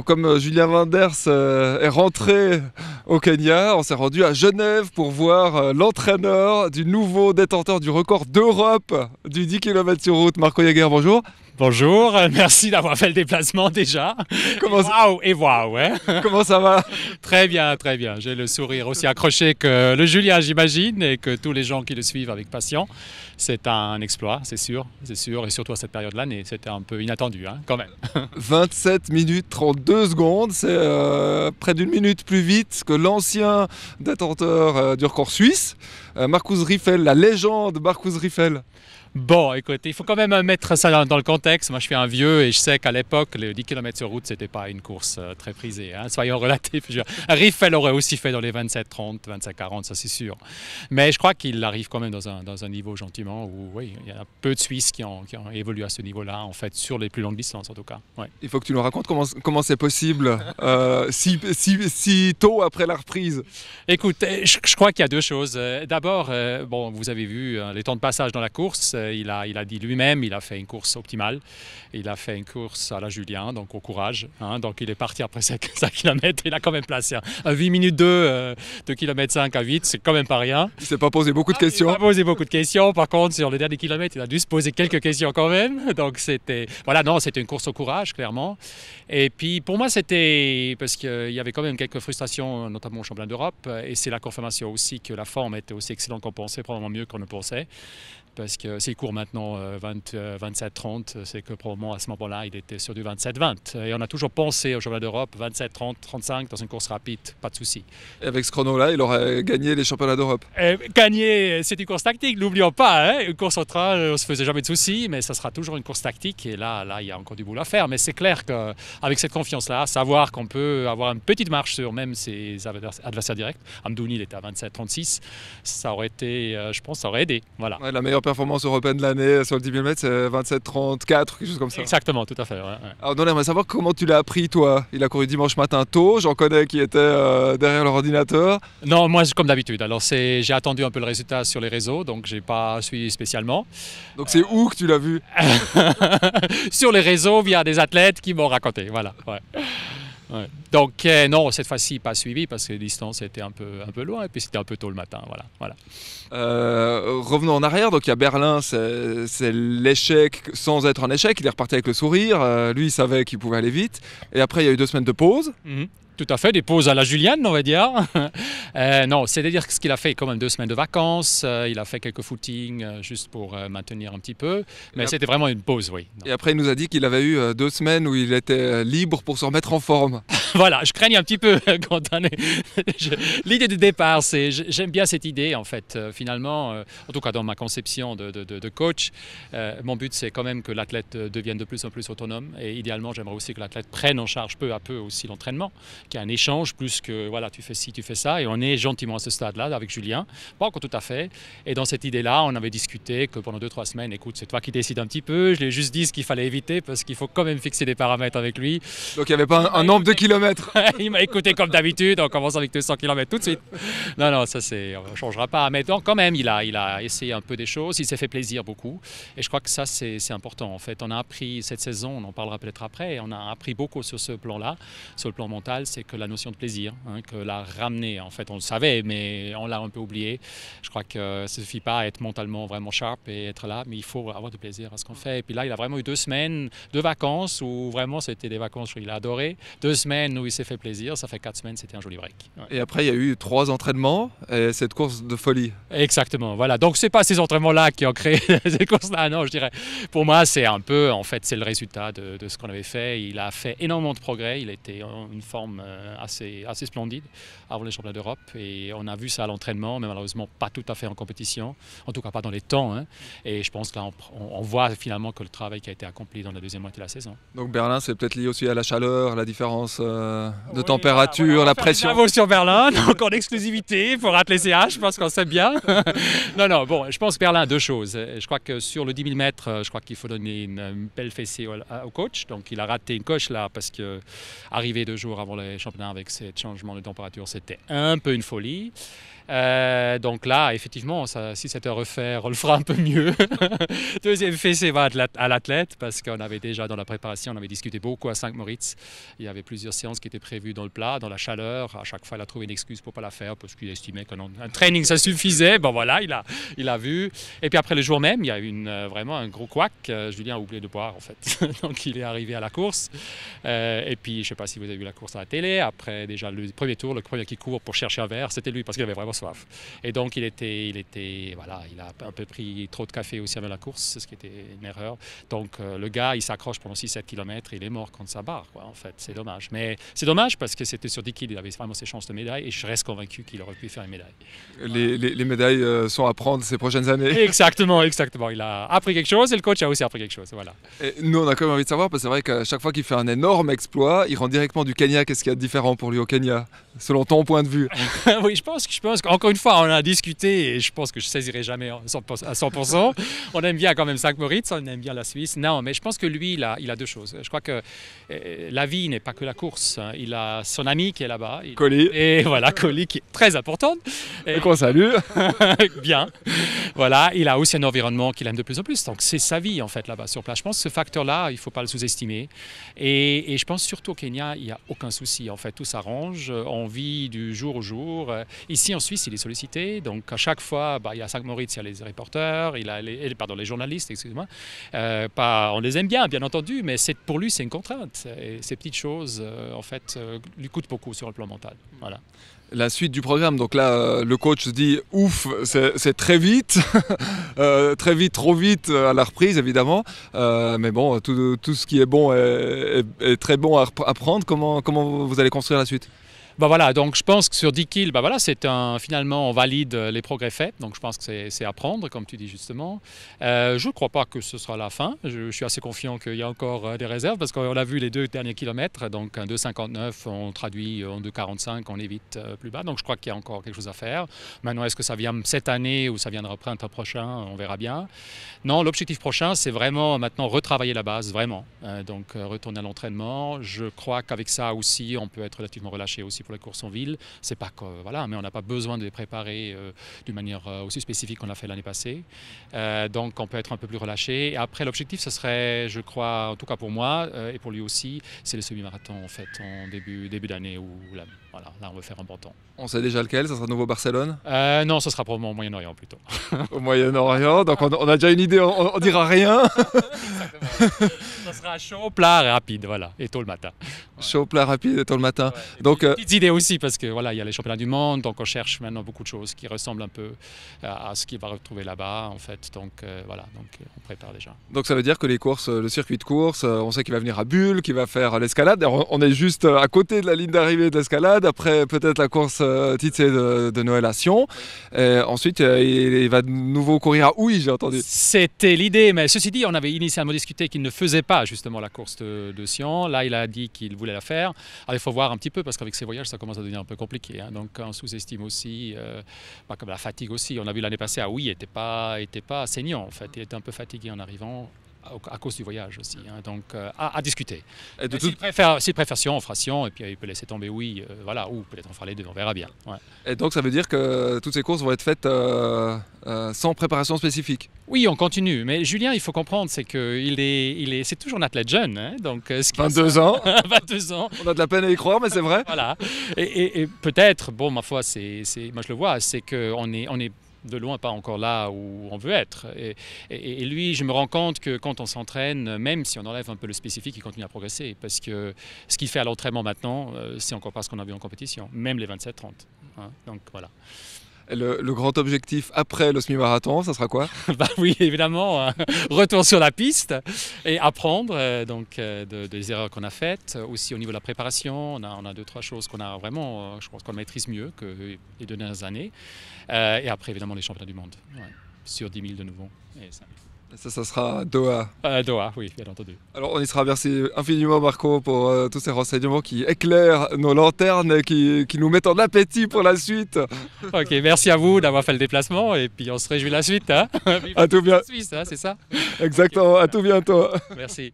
Comme Julien Wenders est rentré au Kenya, on s'est rendu à Genève pour voir l'entraîneur du nouveau détenteur du record d'Europe du 10 km sur route, Marco Jäger. Bonjour. Bonjour, merci d'avoir fait le déplacement déjà. Waouh, hein. Comment ça va? Très bien, très bien. J'ai le sourire aussi accroché que le Julien, j'imagine, et que tous les gens qui le suivent avec passion. C'est un exploit, c'est sûr, et surtout à cette période de l'année, c'était un peu inattendu, hein, quand même. 27 minutes 32 secondes, c'est près d'une minute plus vite que l'ancien détenteur du record suisse, Marcus Riffel, la légende Marcus Riffel. Bon, écoutez, il faut quand même mettre ça dans le contexte. Moi, je suis un vieux et je sais qu'à l'époque, les 10 km sur route, c'était pas une course très prisée. Hein. Soyons relatifs. Riffel aurait aussi fait dans les 27-30, 25-40, ça c'est sûr. Mais je crois qu'il arrive quand même dans un niveau gentiment où, oui, il y a peu de Suisses qui ont évolué à ce niveau-là, en fait, sur les plus longues distances en tout cas. Ouais. Il faut que tu nous racontes comment c'est possible si tôt après la reprise. Écoute, je crois qu'il y a deux choses. D'abord, bon, vous avez vu les temps de passage dans la course. Il a dit lui-même, il a fait une course optimale. Il a fait une course à la Julien, donc au courage. Hein, donc il est parti après 5 km. Il a quand même placé un 8 minutes 2 de km 5 à 8. C'est quand même pas rien. Il ne s'est pas posé beaucoup de questions. Il n'a pas posé beaucoup de questions. Par contre, sur les derniers kilomètres, il a dû se poser quelques questions quand même. Donc c'était une course au courage, clairement. Et puis pour moi, c'était parce qu'il y avait quand même quelques frustrations, notamment au championnat d'Europe. Et c'est la confirmation aussi que la forme était aussi excellente qu'on pensait, probablement mieux qu'on ne pensait. Parce que s'il court maintenant 27-30, c'est que probablement à ce moment-là, il était sur du 27-20. Et on a toujours pensé au championnat d'Europe, 27-30, 35 dans une course rapide, pas de souci. Et avec ce chrono-là, il aurait gagné les championnats d'Europe. Gagner, c'est une course tactique, n'oublions pas. Hein, une course au train, on ne se faisait jamais de soucis, mais ça sera toujours une course tactique. Et là, il y a encore du boulot à faire. Mais c'est clair qu'avec cette confiance-là, savoir qu'on peut avoir une petite marche sur même ses adversaires directs, Amdouni, il était à 27-36, ça aurait été, je pense, ça aurait aidé. Voilà. Ouais, la meilleure performance européenne de l'année sur le 10 000 mètres, c'est 27-34, quelque chose comme ça. Exactement, tout à fait. Ouais. Alors, on aimerait savoir comment tu l'as appris, toi. Il a couru dimanche matin tôt, j'en connais qui étaient derrière leur ordinateur. Non, moi, comme d'habitude. Alors, j'ai attendu un peu le résultat sur les réseaux, donc j'ai pas suivi spécialement. Donc, c'est où que tu l'as vu? Sur les réseaux, via des athlètes qui m'ont raconté. Voilà. Ouais. Ouais. Donc non, cette fois-ci pas suivi parce que les distances étaient un peu loin et puis c'était un peu tôt le matin. Voilà. Revenons en arrière, donc il y a Berlin, c'est l'échec sans être un échec, il est reparti avec le sourire, lui il savait qu'il pouvait aller vite, et après il y a eu 2 semaines de pause. Tout à fait, des pauses à la Julienne, on va dire. Non, c'est-à-dire que ce qu'il a fait quand même 2 semaines de vacances, il a fait quelques footings juste pour maintenir un petit peu, mais c'était vraiment une pause, oui. Et après il nous a dit qu'il avait eu 2 semaines où il était libre pour se remettre en forme. Voilà, je craignais un petit peu quand on est... L'idée du départ, j'aime bien cette idée en fait. Finalement, en tout cas dans ma conception de coach, mon but c'est quand même que l'athlète devienne de plus en plus autonome et idéalement j'aimerais aussi que l'athlète prenne en charge peu à peu aussi l'entraînement, qu'il y ait un échange plus que voilà tu fais ci, tu fais ça et on est gentiment à ce stade-là avec Julien, pas encore tout à fait. Et dans cette idée-là, on avait discuté que pendant 2-3 semaines, écoute, c'est toi qui décides un petit peu, je lui ai juste dit ce qu'il fallait éviter parce qu'il faut quand même fixer des paramètres avec lui. Donc il n'y avait pas un nombre de kilomètres. Il m'a écouté comme d'habitude, on commence avec 200 km tout de suite. Non, ça on ne changera pas. Mais donc, quand même, il a essayé un peu des choses, il s'est fait plaisir beaucoup. Et je crois que ça, c'est important en fait. On a appris cette saison, on en parlera peut-être après, on a appris beaucoup sur ce plan-là, sur le plan mental, c'est que la notion de plaisir, hein, que la ramener, en fait, on le savait, mais on l'a un peu oublié. Je crois que ça ne suffit pas à être mentalement vraiment sharp et être là, mais il faut avoir du plaisir à ce qu'on fait. Et puis là, il a vraiment eu 2 semaines de vacances où vraiment c'était des vacances où il a adoré. 2 semaines où il s'est fait plaisir, ça fait 4 semaines, c'était un joli break. Ouais. Et après, il y a eu 3 entraînements et cette course de folie. Exactement, voilà. Donc, c'est pas ces entraînements-là qui ont créé ces courses-là, non, je dirais. Pour moi, c'est un peu, en fait, c'est le résultat de ce qu'on avait fait. Il a fait énormément de progrès, il était en une forme assez splendide avant les championnats d'Europe et on a vu ça à l'entraînement, mais malheureusement pas tout à fait en compétition, en tout cas pas dans les temps. Hein. Et je pense que là, on voit finalement que le travail qui a été accompli dans la deuxième moitié de la saison. Donc Berlin, c'est peut-être lié aussi à la chaleur, la différence de température, voilà, la pression. Bravo sur Berlin, donc en exclusivité pour Atlas CH, je pense qu'on sait bien. Non, bon, je pense Berlin, deux choses. Je crois que sur le 10 000 mètres, je crois qu'il faut donner une belle fessée au coach. Donc il a raté une coche là parce que arrivé 2 jours avant les championnats avec ces changements de température, c'était un peu une folie. Donc là, effectivement, si c'était à refaire, on le fera un peu mieux. Deuxième fessée va à l'athlète parce qu'on avait déjà dans la préparation, on avait discuté beaucoup à Saint-Moritz. Il y avait plusieurs séances qui étaient prévues dans le plat, dans la chaleur. À chaque fois, il a trouvé une excuse pour ne pas la faire parce qu'il estimait qu'un training, ça suffisait. Bon voilà, il a vu. Et puis après le jour même, il y a eu vraiment un gros couac. Julien a oublié de boire en fait. Donc il est arrivé à la course. Et puis, je ne sais pas si vous avez vu la course à la télé. Après déjà le premier tour, le premier qui court pour chercher un verre, c'était lui parce qu'il avait vraiment soif. Et donc il a un peu pris trop de café aussi avant la course, ce qui était une erreur. Donc le gars, il s'accroche pendant 6-7 km et il est mort contre sa barre, quoi, en fait. C'est dommage. Mais c'est dommage parce que c'était sur 10 kg, il avait vraiment ses chances de médaille et je reste convaincu qu'il aurait pu faire une médaille. Les médailles sont à prendre ces prochaines années. Exactement. Il a appris quelque chose et le coach a aussi appris quelque chose. Voilà. Et nous, on a quand même envie de savoir, parce que c'est vrai qu'à chaque fois qu'il fait un énorme exploit, il rentre directement du Kenya. Qu'est-ce qu'il y a de différent pour lui au Kenya, selon ton point de vue? Oui, je pense qu'encore une fois, on a discuté et je pense que je ne saisirai jamais à 100%. On aime bien quand même Saint-Moritz, on aime bien la Suisse. Non, mais je pense que lui, il a deux choses. Je crois que la vie n'est pas que la course. Il a son ami qui est là-bas. Colli. Et voilà, Colli qui est très importante. Et qu'on salue. Bien. Voilà, il a aussi un environnement qu'il aime de plus en plus. Donc c'est sa vie en fait là-bas sur place. Je pense que ce facteur-là, il ne faut pas le sous-estimer. Et je pense surtout au Kenya, il n'y a aucun souci. En fait, tout s'arrange. On vit du jour au jour. Ici en Suisse, il est sollicité. Donc à chaque fois, il y a Saint-Moritz, il y a les reporters, il y a les journalistes, excusez-moi. On les aime bien entendu, mais pour lui, c'est une contrainte. Et ces petites choses, en fait, lui coûtent beaucoup sur le plan mental. Voilà. La suite du programme, donc là le coach se dit ouf, c'est très vite, très vite, trop vite à la reprise évidemment, mais bon, tout ce qui est bon est très bon à prendre. Comment vous allez construire la suite? Voilà, donc je pense que sur 10 kills, finalement on valide les progrès faits, donc je pense que c'est à prendre, comme tu dis justement. Je ne crois pas que ce sera la fin, je suis assez confiant qu'il y a encore des réserves, parce qu'on a vu les 2 derniers kilomètres, donc un 2,59, on traduit en 2,45, on est vite plus bas, donc je crois qu'il y a encore quelque chose à faire. Maintenant, est-ce que ça vient cette année ou ça viendra au printemps prochain, on verra bien. Non, l'objectif prochain, c'est vraiment maintenant retravailler la base, vraiment, donc retourner à l'entraînement. Je crois qu'avec ça aussi, on peut être relativement relâché aussi pour les courses en ville. C'est pas que, voilà, mais on n'a pas besoin de les préparer d'une manière aussi spécifique qu'on l'a fait l'année passée. Donc on peut être un peu plus relâché. Et après, l'objectif, ce serait, je crois, en tout cas pour moi et pour lui aussi, c'est le semi-marathon en fait, en début d'année où là, on veut faire un bon temps. On sait déjà lequel, ça sera nouveau Barcelone? Non, ce sera probablement au Moyen-Orient plutôt. Au Moyen-Orient, donc on a déjà une idée, on dira rien. Ça sera chaud, plat, rapide, voilà, et tôt le matin. Chaud, plat, rapide et tôt le matin. Ouais, donc petites idées aussi, parce que voilà, il y a les championnats du monde, donc on cherche maintenant beaucoup de choses qui ressemblent un peu à ce qu'il va retrouver là-bas, en fait. Donc on prépare déjà. Donc ça veut dire que les courses, le circuit de course, on sait qu'il va venir à Bulle, qu'il va faire l'escalade. On est juste à côté de la ligne d'arrivée de l'escalade. Après peut-être la course titsé de Noël à Sion. Et ensuite il va de nouveau courir à Houille, j'ai entendu. C'était l'idée, mais ceci dit, on avait initialement discuté qu'il ne faisait pas justement la course de Sion. Là, il a dit qu'il voulait la faire. Alors il faut voir un petit peu, parce qu'avec ces voyages, ça commence à devenir un peu compliqué. Hein. Donc on sous-estime aussi, comme la fatigue aussi. On a vu l'année passée à Houille, il n'était pas saignant en fait. Il était un peu fatigué en arrivant, à cause du voyage aussi, hein. Donc à discuter. S'il préfère Sion, on fera Sion, et puis il peut laisser tomber oui, voilà, ou peut-être on fera les deux, on verra bien. Ouais. Et donc ça veut dire que toutes ces courses vont être faites sans préparation spécifique? Oui, on continue, mais Julien, il faut comprendre, c'est c'est toujours un athlète jeune, hein, donc 22 ans. 22 ans. On a de la peine à y croire, mais c'est vrai. Voilà, et peut-être, bon, ma foi, moi je le vois, c'est qu'on est de loin pas encore là où on veut être. Et lui, je me rends compte que quand on s'entraîne, même si on enlève un peu le spécifique, il continue à progresser. Parce que ce qu'il fait à l'entraînement maintenant, c'est encore pas ce qu'on a vu en compétition, même les 27-30. Hein, donc voilà. Et le grand objectif après le semi-marathon, ça sera quoi? Oui, évidemment, retour sur la piste et apprendre des erreurs qu'on a faites. Aussi au niveau de la préparation, on a 2-3 choses qu'on a vraiment, je pense qu'on maîtrise mieux que les 2 dernières années. Et après, évidemment, les championnats du monde. Ouais. sur 10 000 de nouveau. Et Ça sera à Doha. à Doha, oui, bien entendu. Alors on y sera, merci infiniment Marco pour tous ces renseignements qui éclairent nos lanternes et qui nous mettent en appétit pour la suite. Ok, merci à vous d'avoir fait le déplacement et puis on se réjouit de la suite. Hein. À tout bien. Suisse, hein, c'est ça. Exactement, à tout bientôt. Merci.